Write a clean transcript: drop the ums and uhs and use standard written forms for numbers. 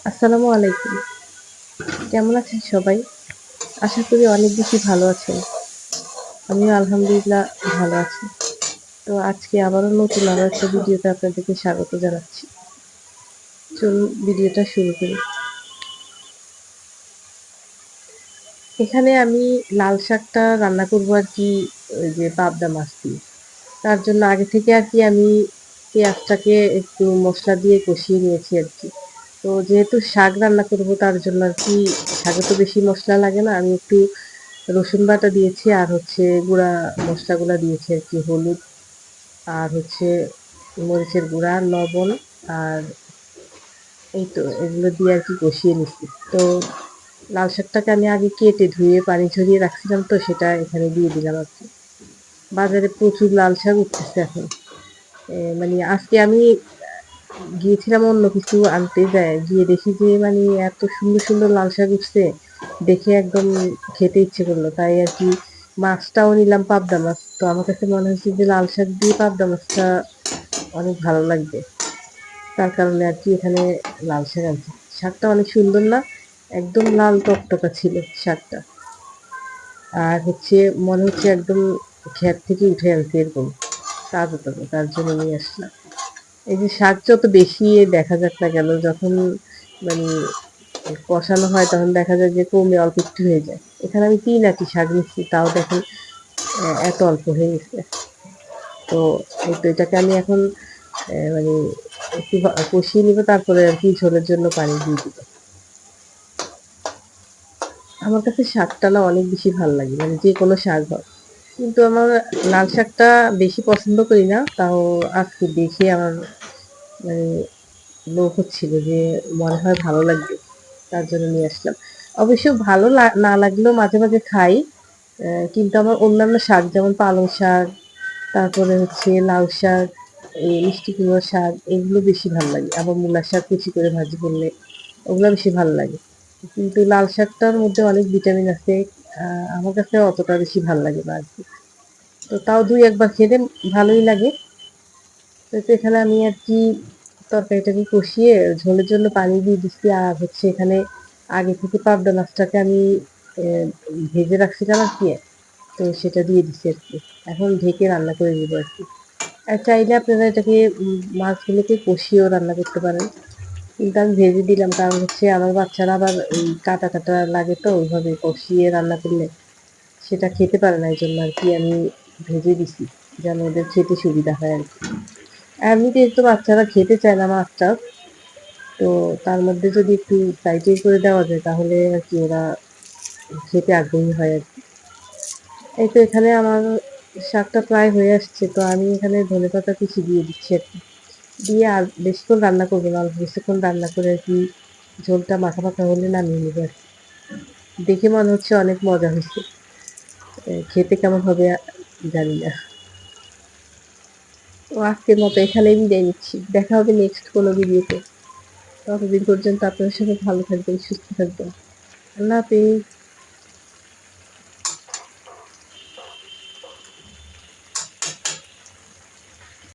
আসসালামু আলাইকুম। কেমন আছেন সবাই? আশা করি অনেক বেশি ভালো আছেন। আমিও আলহামদুলিল্লাহ ভালো আছি। তো আজকে আবারও নতুন আরো একটা ভিডিওতে আপনাদেরকে স্বাগত জানাচ্ছি। চলুন ভিডিওটা শুরু করি। এখানে আমি লাল শাকটা রান্না করব আরকি ওই যে পাবদা মাছ দিয়ে। তার জন্য আগে থেকে আরকি আমি পেঁয়াজটাকে একটু মসলা দিয়ে কষিয়ে নিয়েছি আরকি। তো যেহেতু শাক রান্না করব তার জন্য আরকি শাকে তো বেশি মসলা লাগে না। আমি একটু রসুন বাটা দিয়েছি আর হচ্ছে গুঁড়া মসলাগুলা দিয়েছি আরকি হলুদ আর হচ্ছে মরিচের গুঁড়া, লবণ আর এই তো এগুলো দিয়ে আরকি কষিয়ে নিচ্ছি। তো লাল শাকটাকে আমি আগে কেটে ধুয়ে পানি ঝরিয়ে রাখছিলাম তো সেটা এখানে দিয়ে দিলাম আরকি। বাজারে প্রচুর লাল শাক উঠতেছে এখন। মানে আজকে আমি গিয়েছিলাম অন্য কিছু আনতে গিয়ে দেখি যে মানে এত সুন্দর সুন্দর লাল শাক উঠছে দেখে একদম খেতে ইচ্ছে করলো তাই আর কি মাছটাও নিলাম পাবদা মাছ তো আমার কাছে মনে হচ্ছে যে লাল শাক দিয়ে পাবদা মাছটা অনেক ভালো লাগবে তার কারণে আর কি এখানে লাল শাক আনছি শাকটা অনেক সুন্দর না একদম লাল টকটকা ছিল শাকটা আর হচ্ছে মনে হচ্ছে একদম ক্ষেত থেকে উঠে আনছি এরকম তাজা তাজা তার জন্য নিয়ে আসলাম এই যে শাক যত বেশি দেখা যাক না কেন যখন মানে কষানো হয় তখন দেখা যায় যে কমে অল্প একটু হয়ে যায় এখানে আমি ৩ আঁটি শাক নিচ্ছি তাও দেখেন এত অল্প হয়ে গেছে তো এই তো এটাকে আমি এখন মানে একটু কষিয়ে নিব তারপরে আর কি ঝোলের জন্য পানি দিয়ে দিব আমার কাছে শাকটা না অনেক বেশি ভালো লাগে মানে যে কোনো শাক হয় কিন্তু আমার লাল শাকটা বেশি পছন্দ করি না তাও আজকে দেখে আমার মানে লোভ হচ্ছিল যে মনে হয় ভালো লাগবে তার জন্য নিয়ে আসলাম অবশ্য ভালো না লাগলেও মাঝে মাঝে খাই কিন্তু আমার অন্যান্য শাক যেমন পালং শাক তারপরে হচ্ছে লাউ শাক এই মিষ্টি কুমড়ো শাক এগুলো বেশি ভালো লাগে আবার মূলা শাক কুচি করে ভাজি করলে ওগুলো বেশি ভালো লাগে কিন্তু লাল শাকটার মধ্যে অনেক ভিটামিন আছে আমার কাছে অতটা বেশি ভালো লাগে না আর কি তো তাও দুই একবার খেলে ভালোই লাগে তো এখানে আমি আর কি তরকারিটাকে কষিয়ে ঝোলের জন্য পানি দিয়ে দিচ্ছি আর হচ্ছে এখানে আগে থেকে পাবদা মাছটাকে আমি ভেজে রাখছিলাম আর কি তো সেটা দিয়ে দিচ্ছি আর কি এখন ঢেকে রান্না করে দিব আর কি আর চাইলে আপনারা এটাকে মাছগুলোকে কষিয়েও রান্না করতে পারেন কিন্তু আমি ভেজে দিলাম কারণ হচ্ছে আমার বাচ্চারা আবার এই কাটা কাটা লাগে তো ওইভাবে কষিয়ে রান্না করলে সেটা খেতে পারে না এই জন্য আর কি আমি ভেজে দিছি যেন ওদের খেতে সুবিধা হয় আর কি এমনিতে তো বাচ্চারা খেতে চায় না মাছটা তো তার মধ্যে যদি একটু ফ্রাইডে করে দেওয়া যায় তাহলে আর কি ওরা খেতে আগ্রহী হয় আর কি এই তো এখানে আমার শাকটা প্রায় হয়ে আসছে তো আমি এখানে ধনেপাতা কুচি দিয়ে দিচ্ছি আর কি দিয়ে আর বেশিক্ষণ রান্না করবো না অল্প বেশিক্ষণ রান্না করে আর কি ঝোলটা মাখা মাখা হলে নামিয়ে নেবো আর কি দেখে মনে হচ্ছে অনেক মজা হয়েছে খেতে কেমন হবে জানি না তো আজকের মতো এখানেই বিদায় নিচ্ছি দেখা হবে নেক্সট কোনো ভিডিওতে ততদিন পর্যন্ত আপনার সাথে ভালো থাকবেন সুস্থ থাকবেন আল্লাহ হাফেজ